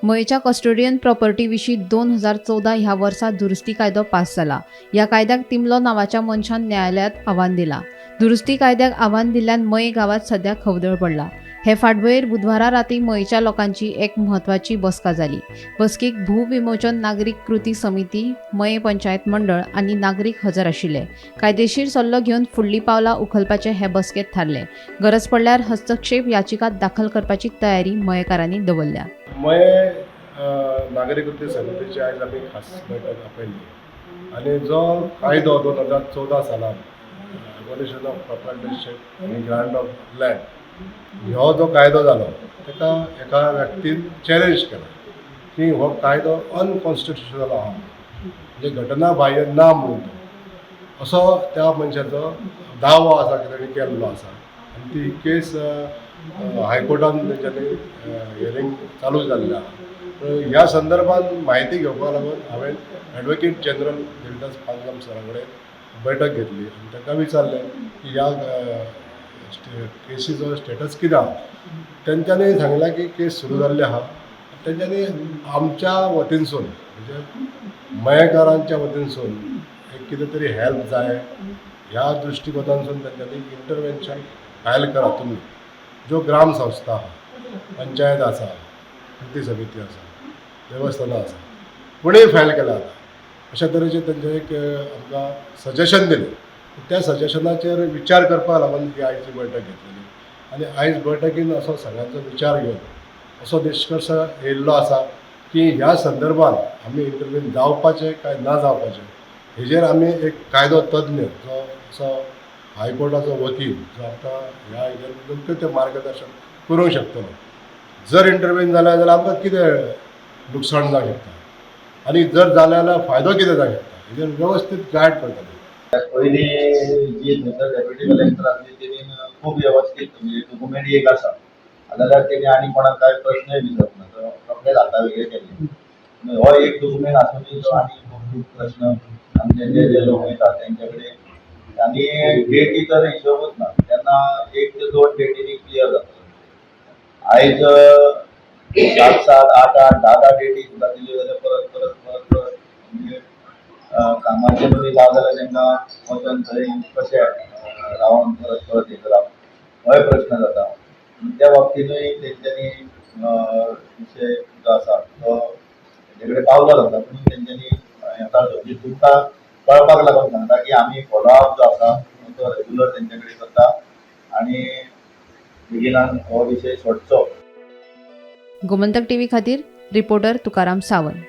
मयेच्या custodian property विशीं 2014 ह्या वर्सा दुरुस्ती कायदो पास जाला। ह्या कायद्याक तिमलो नांवाच्या मनशान न्यायालयात आव्हान दिला। दुरुस्ती कायद्याक आव्हान दिल्ल्यान मये गांवात सध्या खवदळ पडला। हे फाटभुंयेर बुधवारा राती मयेच्या लोकांची एक म्हत्वाची बसका जाली। बसकेक भूविमोचन नागरिक कृती समिती, मये पंचायत मंडळ आनी नागरिक हजर आशिल्ले। कायदेशीर सल्लो घेवन फुडली पावलां उखलपाचे हे बसकेत थारले। गरज पडल्यार हस्तक्षेप याचिका दाखल करपाची तयारी मयेकारांनी दवरल्या। मये नागरिक कृती समितीची आयज आमी खास बैठक आपयल्ली आनी जो कायदो 2014 सालान एबॉलिशन ऑफ प्रॉपर्टीशिप आनी ग्रांट ऑफ लँड हो जो कायदो जालो ताका एका व्यक्तीन चॅलेंज केला की हो कायदो अनकॉन्स्टिट्युशनल आहा, म्हणजे घटना बाह्य ना म्हणून तो असो त्या मनशाचो दावो आसा की ताणें केल्लो आसा। आनी ती केस हायकोर्टान तेंच्यांनी हियरींग चालू जाल्लें आहा। ह्या संदर्भात म्हायती घेवपा लागून हांवें एडवोकेट जनरल देविदास पांगम सरा कडेन बैठक घेतली आनी ताका विचारलें की ह्या केसीचो स्टेटस कितें आहा। तेंच्यांनी सांगलें की केस सुरू जाल्ली आहा। तेंच्यांनी आमच्या वतीनसून म्हणजे मयेकारांच्या वतीनसून एक कितें तरी हेल्प जाय ह्या दृश्टीकोनांसून तेंच्यांनी इंटरवेन्शन फायल करा तुमी। ज्यो ग्राम संस्था आहा, पंचायत आसा, कृती समिती आसा, देवस्थानां आसा, कोणीय फायल केला आतां अशा तरेचें तेंचें एक आमकां सजेशन दिलें। त्या सजेशनाचेर विचार करपा लागून ही आयची बैठक घेतलेली आनी आयज बैठकीन असो सगळ्यांचो विचार घेवन असो निश्कर्श येयल्लो आसा की ह्या संदर्भात आमी इंटरव्यून जावपाचें काय ना जावपाचें हेजेर आमी एक कायदो तज्ञ जो असो हायकोर्टाचो वकील जो आमकां ह्या हेजेर योग्य तें मार्गदर्शन करूंक शकतलो। जर इंटरव्यून जालें जाल्यार आमकां कितें लुकसाण जावंक शकता आनी जर जालें जाल्यार फायदो कितें जावंक शकता हेजेर व्यवस्थीत गायड करतले। पहिली जी थंयसर डेप्युटी कलेक्टर आसली तेणी खूब व्यवस्थीत म्हणजे डॉक्युमेंट एक आसा जाल्यार तेणी आनी कोणाक काय प्रश्नय विचारना तो रोखडेच हाता वेगळे केले। हो एक डॉक्युमेंट आसूनी तो आनी खूब प्रश्न आमचे जे लोक वयता तेंचे कडेन आनी डेटी तर हिशोबूच ना तेन्ना 1 ते 2 डेटीनी क्लियर जाता। आयज 7-7, 8-8, 10-10 डेटी सुद्दां दिल्यो जाल्यार परत म्हणजे कामाचे बरी जाव जाल्यार तांकां वचून थंय कशें रावन परत हे करप होय प्रश्न जाता। त्या बाबतीनूय तेंच्यांनी विशय जो आसा तो तेंचे कडेन पावलो जाता पूण तेंच्यांनी हें करचो तुमकां कळपाक लागून सांगता की आमी फॉलोअप जो आसा तो रेग्युलर तेंचे कडेन करता आनी बेगिनान हो विशय सोडचो। गोमंतक टीव्ही खातीर रिपोर्टर तुकाराम सावंत।